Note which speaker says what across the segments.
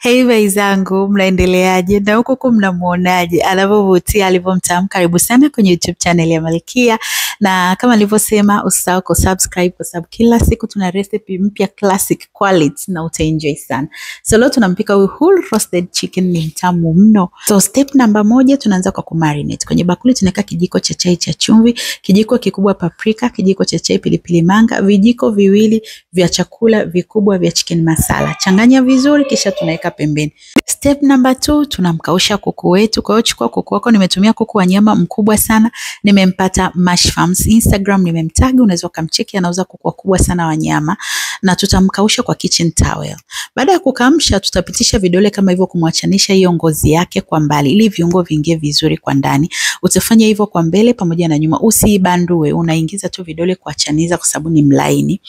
Speaker 1: Hey wenzangu, mnaendeleaje? Na huko mnamuonaje? Anavyovutia, alivyomtamu. Karibu sana kwenye YouTube channel ya Malkia. Na kama nilivyosema, usisahau kusubscribe kwa sababu kila siku tuna recipe mpya classic quality na utaenjoy sana. So leo tunampika whole roasted chicken, ni mtamu mno. So step namba 1, tunaanza kwa kumarinate. Kwenye bakuli tunaweka kijiko cha chai cha chumvi, kijiko kikubwa paprika, kijiko cha chai pilipili manga, vijiko viwili vya chakula vikubwa vya chicken masala. Changanya vizuri kisha tunaweka pembeni. Step number 2, tunamkausha kuku wetu. Kwa hiyo chukua kuku wako, nimetumia kuku wa nyama mkubwa sana. Nimempata Mash Farms Instagram, nimemtag, unaweza kumcheki, anauza kuku wakubwa sana wa nyama, na tutamkausha kwa kitchen towel. Baada ya kukamsha, tutapitisha vidole kama hivyo kumwachanisha hiyo ngozi yake kwa mbali ili viungo viingie vizuri kwa ndani. Utafanya hivyo kwa mbele pamoja na nyuma, usibandue, unaingiza tu vidole kuachaniza kwa sababu ni mlaini.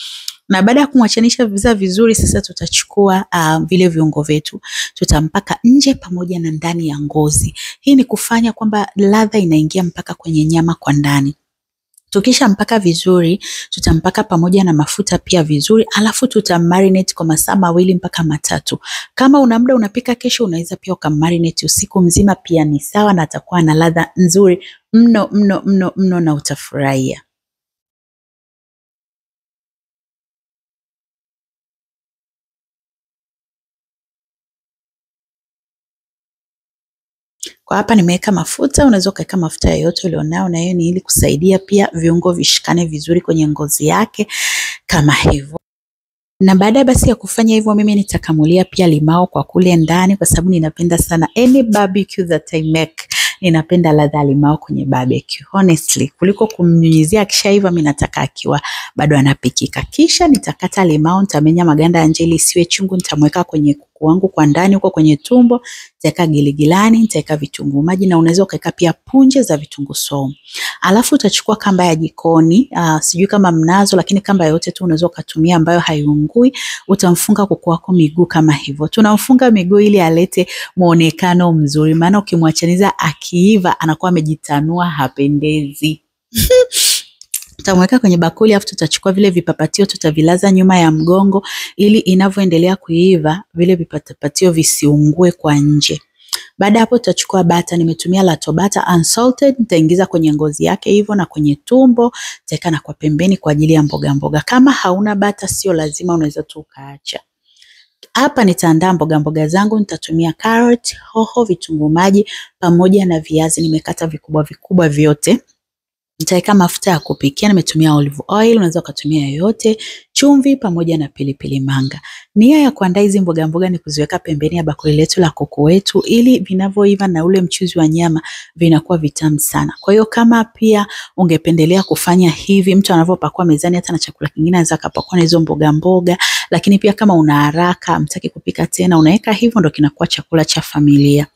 Speaker 1: Na baada ya kumwachanisha vizuri, sasa tutachukua vile viungo vyetu, tutampaka nje pamoja na ndani ya ngozi. Hii ni kufanya kwamba ladha inaingia mpaka kwenye nyama kwa ndani. Tukisha mpaka vizuri, tutampaka pamoja na mafuta pia vizuri, alafu tutamarinate kwa masaa 2 mpaka 3. Kama una muda unapika kesho, unaweza pia ukamarinate usiku mzima, pia ni sawa, na atakuwa na ladha nzuri mno na utafurahia. Kwa hapa nimeweka mafuta, unaweza kuweka mafuta yoyote ulionao, na hiyo ni ili kusaidia pia viungo vishikane vizuri kwenye ngozi yake kama hivyo. Na baada basi ya kufanya hivyo, mimi nitakamulia pia limao kwa kule ndani kwa sababu ninapenda sana any barbecue that I make. Ninapenda ladha limao kwenye barbecue honestly, kuliko kumnyunyizia kishaiva. Mimi nataka akiwa bado anapikika. Kisha nitakata limao, nitamenya maganda ya nje ili isiwe chungu, nitamweka kwenye kuku wangu kwa ndani huko kwenye tumbo, nitaweka giligilani, nitaweka vitunguu maji, na unaweza ukaweka pia punje za vitunguu saumu. Alafu utachukua kamba ya jikoni, sijui kama mnazo, lakini kamba yote tu unaweza kutumia ambayo haiungui. Utamfunga kuku wako miguu kama hivyo. Tunamfunga miguu ili alete muonekano mzuri, maana ukimwachaniza akiiva anakuwa amejitanua, hapendezi. Tutamweka kwenye bakuli, afu tutachukua vile vipapatio tutavilaza nyuma ya mgongo ili inavyoendelea kuiva vile vipapatio visiungue kwa nje. Baada hapo tutachukua bata, nimetumia Lato butter unsalted, nitaingiza kwenye ngozi yake hivyo na kwenye tumbo, nitaweka na kwa pembeni kwa ajili ya mboga. Kama hauna bata sio lazima, unaweza tu ukaacha. Hapa nitaandaa mboga zangu, nitatumia carrot, hoho, vitunguu maji pamoja na viazi, nimekata vikubwa vyote. Nitaweka mafuta ya kupikia, nimetumia olive oil, unaweza kutumia yoyote, chumvi pamoja na pilipili manga. Nia ya kuandaa hizi mboga ni kuziweka pembeni ya bakuli letu la kuku wetu ili vinavyoiva na ule mchuzi wa nyama vinakuwa vitamu sana. Kwa hiyo kama pia ungependelea kufanya hivi, mtu anavyopakua mezani hata na chakula kingine anaweza kapakua na hizo mboga, lakini pia kama una haraka, mtaki kupika tena, unaweka hivyo, ndo kinakuwa chakula cha familia.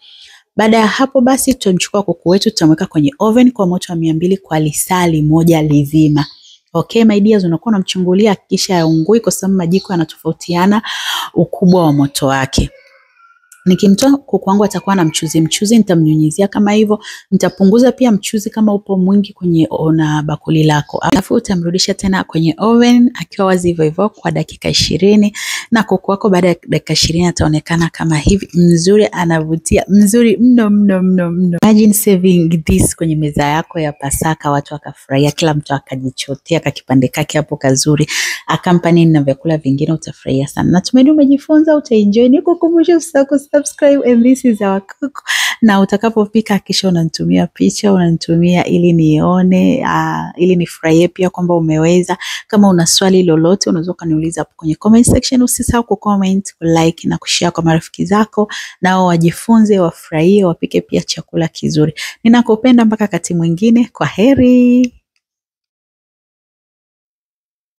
Speaker 1: Baada ya hapo basi tutamchukua kuku wetu, tutamweka kwenye oven kwa moto wa 200 kwa lisali moja lizima. Okay my dears, unakuwa unamchungulia kisha yaungui kwa sababu majiko yanatofautiana ukubwa wa moto wake. Nikimtoa kuku wangu atakuwa na mchuzi, nitamnyunyizia kama hivyo. Nitapunguza pia mchuzi kama upo mwingi kwenye bakuli lako. Alafu utamrudisha tena kwenye oven akiwa wazi hivyo kwa dakika 20, na kuku wako baada ya dakika 20 ataonekana kama hivi, mzuri, anavutia, mzuri mno. Imagine serving this kwenye meza yako ya Pasaka, watu wakafurahia, kila mtu akajichotea kakipande kake hapo kazuri, akampani na vyakula vingine, utafurahia sana. Natumai umejifunza, utaenjoy. Nikukumbusha usisahau subscribe, and this is our cook. Na utakapopika kisha unanitumia picha, unanitumia ili nione, ili nifurahie pia kwamba umeweza. Kama una swali lolote unaweza kuniuliza hapo kwenye comment section. Usisahau kucomment, like na kushare kwa marafiki zako, nao wajifunze, wafurahie, wapike pia chakula kizuri. Ninakupenda mpaka wakati mwingine. Kwa heri.